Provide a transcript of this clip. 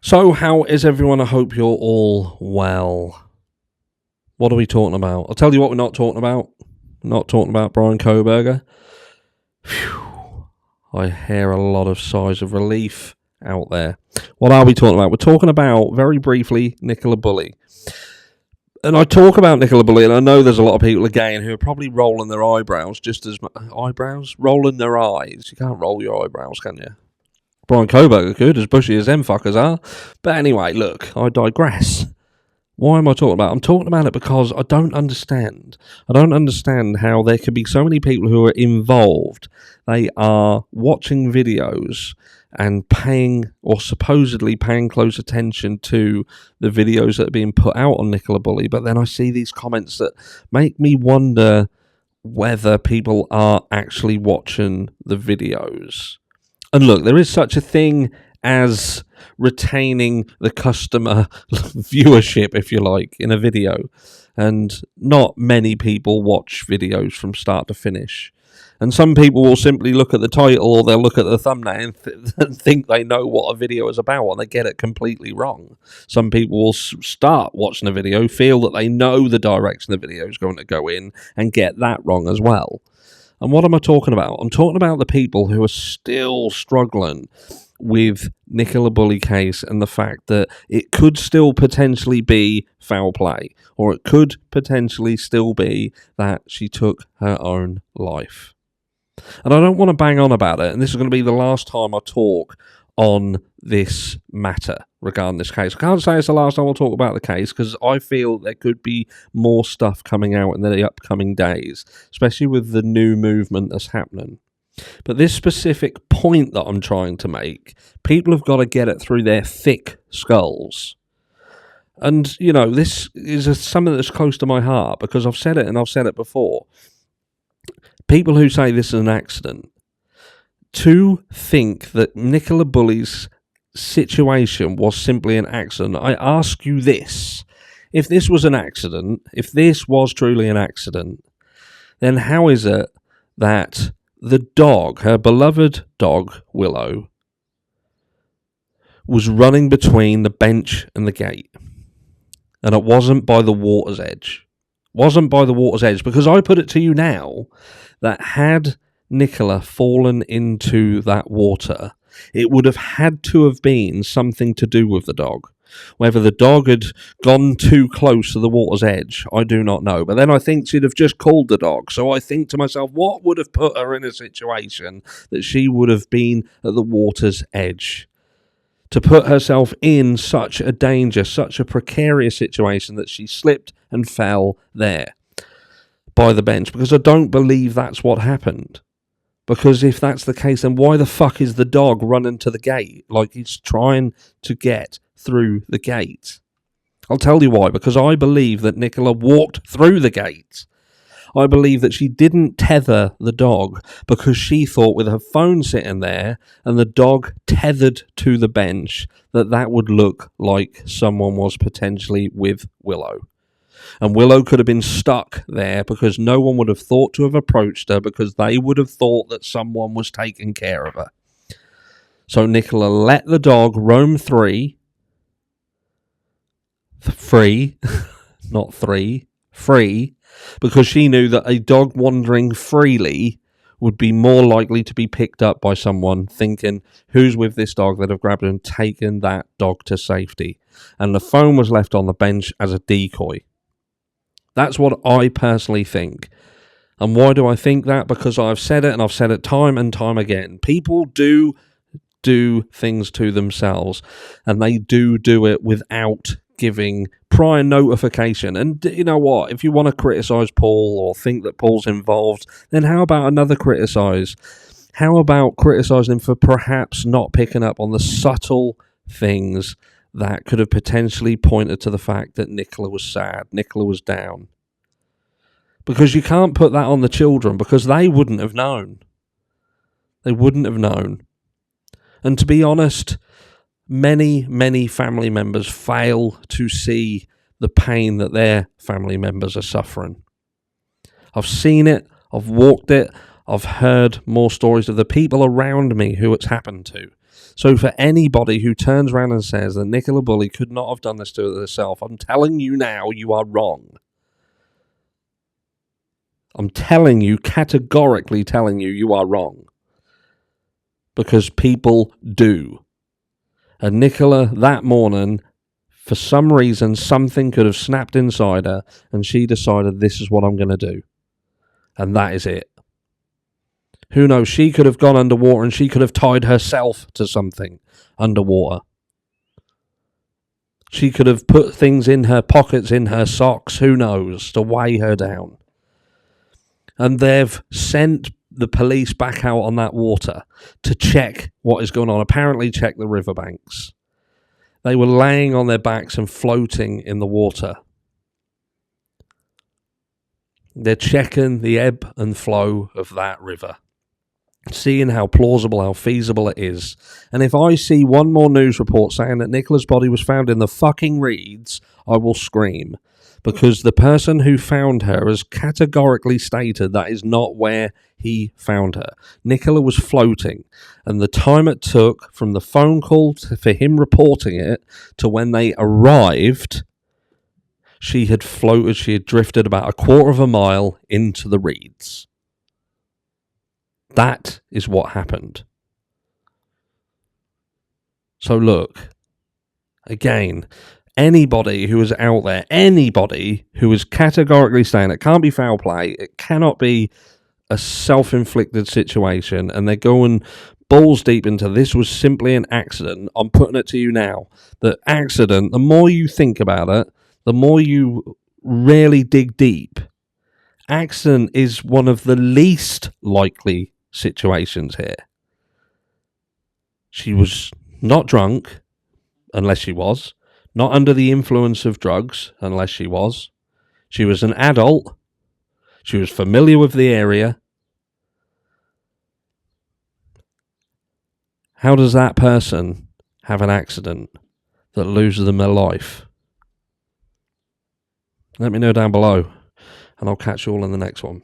So, how is everyone? I hope you're all well. What are we talking about? I'll tell you what we're not talking about. We're not talking about Brian Koberger. Phew. I hear a lot of sighs of relief out there. What are we talking about? We're talking about, very briefly, Nicola Bulley. And I talk about Nicola Bulley, and I know there's a lot of people again who are probably rolling their eyebrows just as eyebrows? Rolling their eyes. You can't roll your eyebrows, can you? Brian Koberger could, as bushy as them fuckers are. But anyway, look, I digress. Why am I talking about it? I'm talking about it because I don't understand. I don't understand how there could be so many people who are involved. They are watching videos and paying, or supposedly paying, close attention to the videos that are being put out on Nicola Bulley. But then I see these comments that make me wonder whether people are actually watching the videos. And look, there is such a thing as retaining the customer viewership, if you like, in a video. And not many people watch videos from start to finish. And some people will simply look at the title or they'll look at the thumbnail and think they know what a video is about, and they get it completely wrong. Some people will start watching a video, feel that they know the direction the video is going to go in, and get that wrong as well. And what am I talking about? I'm talking about the people who are still struggling with Nicola Bulley case and the fact that it could still potentially be foul play, or it could potentially still be that she took her own life. And I don't want to bang on about it, and this is going to be the last time I talk on this matter regarding this case. I can't say it's the last time I'll talk about the case, because I feel there could be more stuff coming out in the upcoming days, especially with the new movement that's happening. But this specific point that I'm trying to make, people have got to get it through their thick skulls. And, you know, this is something that's close to my heart, because I've said it and I've said it before. People who say this is an accident, to think that Nicola Bulley's situation was simply an accident. I ask you this: if this was an accident, if this was truly an accident, then how is it that the dog, her beloved dog, Willow, was running between the bench and the gate? And it wasn't by the water's edge. Wasn't by the water's edge, because I put it to you now that had Nicola fallen into that water, it would have had to have been something to do with the dog. Whether the dog had gone too close to the water's edge, I do not know. But then I think she'd have just called the dog. So I think to myself, what would have put her in a situation that she would have been at the water's edge? To put herself in such a danger, such a precarious situation that she slipped and fell there by the bench. Because I don't believe that's what happened. Because if that's the case, then why the fuck is the dog running to the gate like he's trying to get through the gate? I'll tell you why. Because I believe that Nicola walked through the gate. I believe that she didn't tether the dog because she thought, with her phone sitting there and the dog tethered to the bench, that would look like someone was potentially with Willow. And Willow could have been stuck there because no one would have thought to have approached her, because they would have thought that someone was taking care of her. So Nicola let the dog roam free, because she knew that a dog wandering freely would be more likely to be picked up by someone thinking, who's with this dog, that have grabbed her and taken that dog to safety. And the phone was left on the bench as a decoy. That's what I personally think. And why do I think that? Because I've said it, and I've said it time and time again. People do things to themselves, and they do it without giving prior notification. And you know what? If you want to criticise Paul or think that Paul's involved, then how about another criticise? How about criticising him for perhaps not picking up on the subtle things that could have potentially pointed to the fact that Nicola was sad, Nicola was down? Because you can't put that on the children, because they wouldn't have known. They wouldn't have known. And to be honest, many family members fail to see the pain that their family members are suffering. I've seen it, I've walked it, I've heard more stories of the people around me who it's happened to. So for anybody who turns around and says that Nicola Bulley could not have done this to herself, I'm telling you now, you are wrong. I'm telling you, categorically telling you, you are wrong. Because people do. And Nicola, that morning, for some reason, something could have snapped inside her, and she decided, this is what I'm going to do. And that is it. Who knows? She could have gone underwater and she could have tied herself to something underwater. She could have put things in her pockets, in her socks, who knows, to weigh her down. And they've sent the police back out on that water to check what is going on. Apparently check the riverbanks. They were laying on their backs and floating in the water. They're checking the ebb and flow of that river, seeing how plausible, how feasible it is. And if I see one more news report saying that Nicola's body was found in the fucking reeds, I will scream. Because the person who found her has categorically stated that is not where he found her. Nicola was floating, and the time it took from the phone call for him reporting it to when they arrived, she had floated, she had drifted about a quarter of a mile into the reeds. That is what happened. So look, again, anybody who is out there, anybody who is categorically saying it can't be foul play, it cannot be a self-inflicted situation, and they're going balls deep into this was simply an accident, I'm putting it to you now, that accident, the more you think about it, the more you really dig deep, accident is one of the least likely situations here. She was not drunk, unless she was. Not under the influence of drugs, unless she was. She was an adult. She was familiar with the area. How does that person have an accident that loses them their life? Let me know down below, and I'll catch you all in the next one.